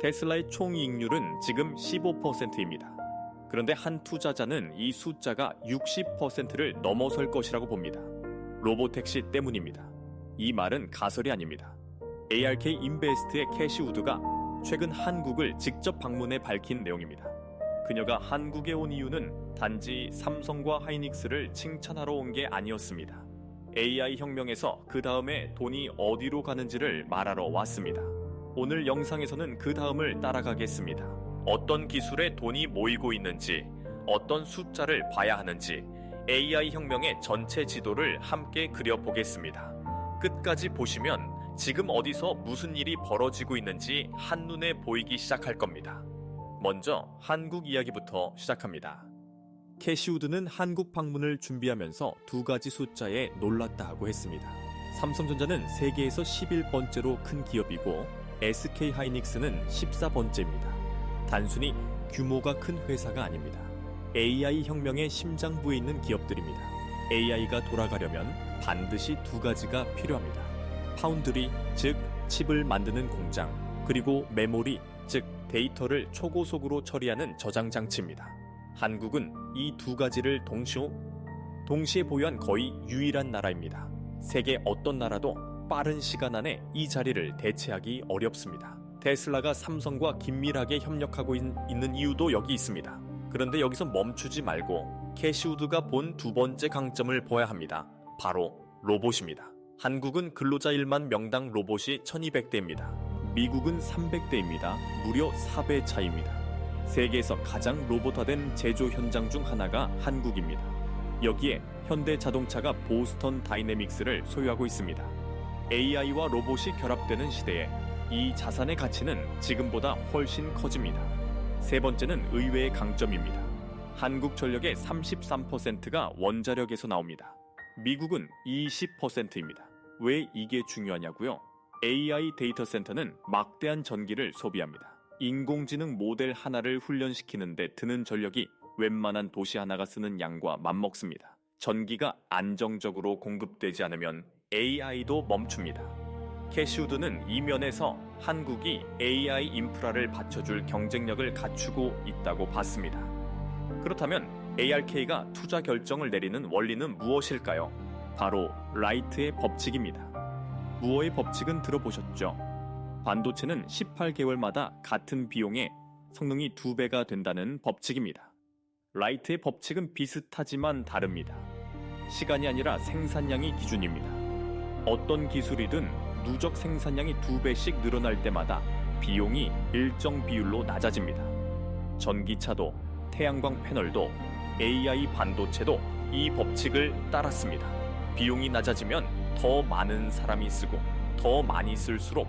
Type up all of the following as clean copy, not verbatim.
테슬라의 총이익률은 지금 15%입니다. 그런데 한 투자자는 이 숫자가 60%를 넘어설 것이라고 봅니다. 로보택시 때문입니다. 이 말은 가설이 아닙니다. ARK 인베스트의 캐시 우드가 최근 한국을 직접 방문해 밝힌 내용입니다. 그녀가 한국에 온 이유는 단지 삼성과 하이닉스를 칭찬하러 온 게 아니었습니다. AI 혁명에서 그 다음에 돈이 어디로 가는지를 말하러 왔습니다. 오늘 영상에서는 그 다음을 따라가겠습니다. 어떤 기술에 돈이 모이고 있는지, 어떤 숫자를 봐야 하는지, AI 혁명의 전체 지도를 함께 그려보겠습니다. 끝까지 보시면 지금 어디서 무슨 일이 벌어지고 있는지 한눈에 보이기 시작할 겁니다. 먼저 한국 이야기부터 시작합니다. 캐시 우드는 한국 방문을 준비하면서 두 가지 숫자에 놀랐다 하고 했습니다. 삼성전자는 세계에서 11번째로 큰 기업이고 SK 하이닉스는 14번째입니다. 단순히 규모가 큰 회사가 아닙니다. AI 혁명의 심장부에 있는 기업들입니다. AI가 돌아가려면 반드시 두 가지가 필요합니다. 파운드리, 즉 칩을 만드는 공장, 그리고 메모리, 즉 데이터를 초고속으로 처리하는 저장 장치입니다. 한국은 이 두 가지를 동시에 보유한 거의 유일한 나라입니다. 세계 어떤 나라도 빠른 시간 안에 이 자리를 대체하기 어렵습니다. 테슬라가 삼성과 긴밀하게 협력하고 있는 이유도 여기 있습니다. 그런데 여기서 멈추지 말고 캐시 우드가 본 두 번째 강점을 보아야 합니다. 바로 로봇입니다. 한국은 근로자 1만 명당 로봇이 1200대입니다. 미국은 300대입니다. 무려 4배 차이입니다. 세계에서 가장 로봇화된 제조 현장 중 하나가 한국입니다. 여기에 현대자동차가 보스턴 다이내믹스를 소유하고 있습니다. AI와 로봇이 결합되는 시대에 이 자산의 가치는 지금보다 훨씬 커집니다. 세 번째는 의외의 강점입니다. 한국전력의 33%가 원자력에서 나옵니다. 미국은 20%입니다. 왜 이게 중요하냐고요? AI 데이터 센터는 막대한 전기를 소비합니다. 인공지능 모델 하나를 훈련시키는데 드는 전력이 웬만한 도시 하나가 쓰는 양과 맞먹습니다. 전기가 안정적으로 공급되지 않으면 AI도 멈춥니다. 캐시 우드는 이 면에서 한국이 AI 인프라를 받쳐줄 경쟁력을 갖추고 있다고 봤습니다. 그렇다면 ARK가 투자 결정을 내리는 원리는 무엇일까요? 바로 라이트의 법칙입니다. 무어의 법칙은 들어보셨죠? 반도체는 18개월마다 같은 비용에 성능이 2배가 된다는 법칙입니다. 라이트의 법칙은 비슷하지만 다릅니다. 시간이 아니라 생산량이 기준입니다. 어떤 기술이든 누적 생산량이 2배씩 늘어날 때마다 비용이 일정 비율로 낮아집니다. 전기차도 태양광 패널도 AI 반도체도 이 법칙을 따랐습니다. 비용이 낮아지면 더 많은 사람이 쓰고 더 많이 쓸수록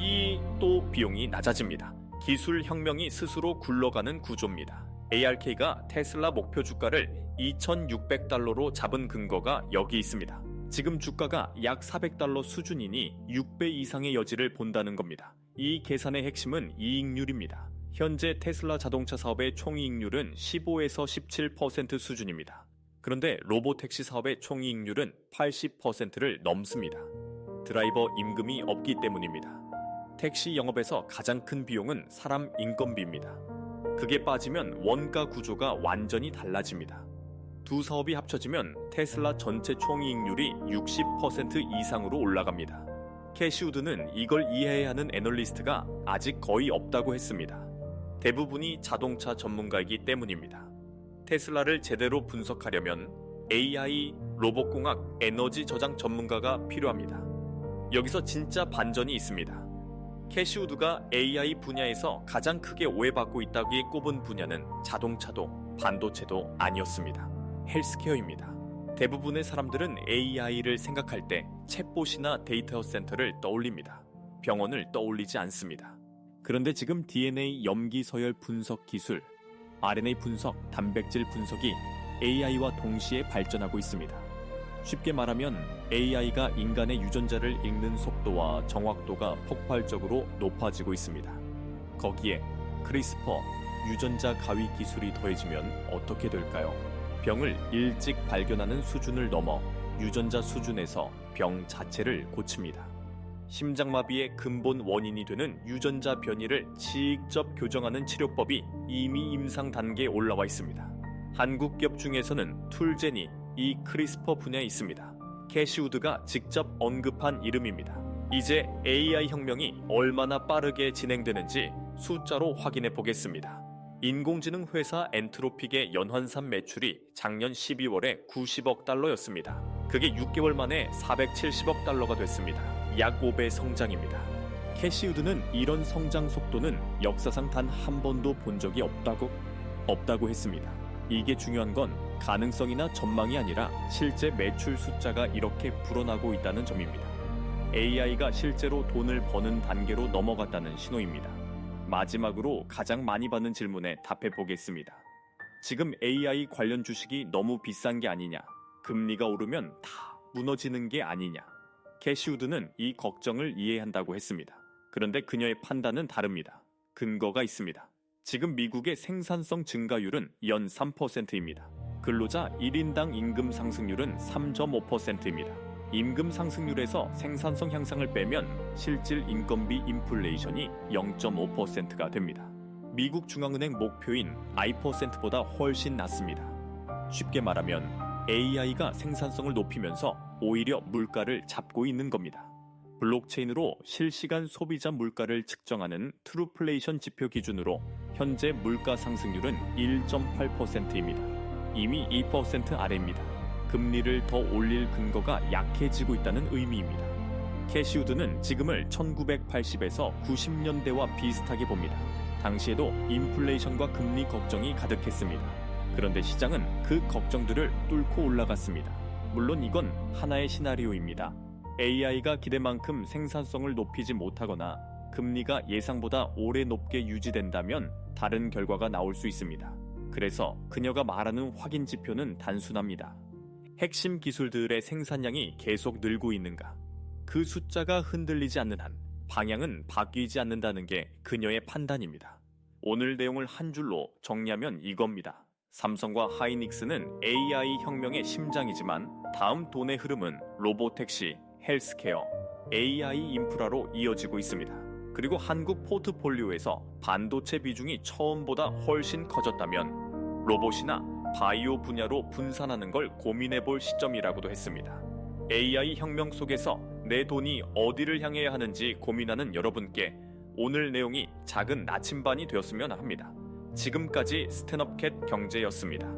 이 또 비용이 낮아집니다. 기술 혁명이 스스로 굴러가는 구조입니다. ARK가 테슬라 목표 주가를 2,600달러로 잡은 근거가 여기 있습니다. 지금 주가가 약 400달러 수준이니 6배 이상의 여지를 본다는 겁니다. 이 계산의 핵심은 이익률입니다. 현재 테슬라 자동차 사업의 총이익률은 15에서 17% 수준입니다. 그런데 로보택시 사업의 총이익률은 80%를 넘습니다. 드라이버 임금이 없기 때문입니다. 택시 영업에서 가장 큰 비용은 사람 인건비입니다. 그게 빠지면 원가 구조가 완전히 달라집니다. 두 사업이 합쳐지면 테슬라 전체 총이익률이 60% 이상으로 올라갑니다. 캐시 우드는 이걸 이해해야 하는 애널리스트가 아직 거의 없다고 했습니다. 대부분이 자동차 전문가이기 때문입니다. 테슬라를 제대로 분석하려면 AI, 로봇공학, 에너지 저장 전문가가 필요합니다. 여기서 진짜 반전이 있습니다. 캐시 우드가 AI 분야에서 가장 크게 오해받고 있다기에 꼽은 분야는 자동차도 반도체도 아니었습니다. 헬스케어입니다. 대부분의 사람들은 AI를 생각할 때 챗봇이나 데이터 센터를 떠올립니다. 병원을 떠올리지 않습니다. 그런데 지금 DNA 염기 서열 분석 기술, RNA 분석, 단백질 분석이 AI와 동시에 발전하고 있습니다. 쉽게 말하면 AI가 인간의 유전자를 읽는 속도와 정확도가 폭발적으로 높아지고 있습니다. 거기에 크리스퍼, 유전자 가위 기술이 더해지면 어떻게 될까요? 병을 일찍 발견하는 수준을 넘어 유전자 수준에서 병 자체를 고칩니다. 심장마비의 근본 원인이 되는 유전자 변이를 직접 교정하는 치료법이 이미 임상 단계에 올라와 있습니다. 한국 기업 중에서는 툴젠이 이 크리스퍼 분야에 있습니다. 캐시우드가 직접 언급한 이름입니다. 이제 AI 혁명이 얼마나 빠르게 진행되는지 숫자로 확인해 보겠습니다. 인공지능 회사 엔트로픽의 연환산 매출이 작년 12월에 90억 달러였습니다. 그게 6개월 만에 470억 달러가 됐습니다. 약 5배 성장입니다. 캐시우드는 이런 성장 속도는 역사상 단 한 번도 본 적이 없다고 했습니다. 이게 중요한 건 가능성이나 전망이 아니라 실제 매출 숫자가 이렇게 불어나고 있다는 점입니다. AI가 실제로 돈을 버는 단계로 넘어갔다는 신호입니다. 마지막으로 가장 많이 받는 질문에 답해 보겠습니다. 지금 AI 관련 주식이 너무 비싼 게 아니냐? 금리가 오르면 다 무너지는 게 아니냐? 캐시우드는 이 걱정을 이해한다고 했습니다. 그런데 그녀의 판단은 다릅니다. 근거가 있습니다. 지금 미국의 생산성 증가율은 연 3%입니다. 근로자 1인당 임금 상승률은 3.5%입니다. 임금 상승률에서 생산성 향상을 빼면 실질 인건비 인플레이션이 0.5%가 됩니다. 미국 중앙은행 목표인 I%보다 훨씬 낮습니다. 쉽게 말하면 AI가 생산성을 높이면서 오히려 물가를 잡고 있는 겁니다. 블록체인으로 실시간 소비자 물가를 측정하는 트루플레이션 지표 기준으로 현재 물가 상승률은 1.8%입니다. 이미 2% 아래입니다. 금리를 더 올릴 근거가 약해지고 있다는 의미입니다. 캐시우드는 지금을 1980에서 90년대와 비슷하게 봅니다. 당시에도 인플레이션과 금리 걱정이 가득했습니다. 그런데 시장은 그 걱정들을 뚫고 올라갔습니다. 물론 이건 하나의 시나리오입니다. AI가 기대만큼 생산성을 높이지 못하거나 금리가 예상보다 오래 높게 유지된다면 다른 결과가 나올 수 있습니다. 그래서 그녀가 말하는 확인 지표는 단순합니다. 핵심 기술들의 생산량이 계속 늘고 있는가? 그 숫자가 흔들리지 않는 한 방향은 바뀌지 않는다는 게 그녀의 판단입니다. 오늘 내용을 한 줄로 정리하면 이겁니다. 삼성과 하이닉스는 AI 혁명의 심장이지만 다음 돈의 흐름은 로보택시, 헬스케어, AI 인프라로 이어지고 있습니다. 그리고 한국 포트폴리오에서 반도체 비중이 처음보다 훨씬 커졌다면 로봇이나 바이오 분야로 분산하는 걸 고민해볼 시점이라고도 했습니다. AI 혁명 속에서 내 돈이 어디를 향해야 하는지 고민하는 여러분께 오늘 내용이 작은 나침반이 되었으면 합니다. 지금까지 스탠업캣 경제였습니다.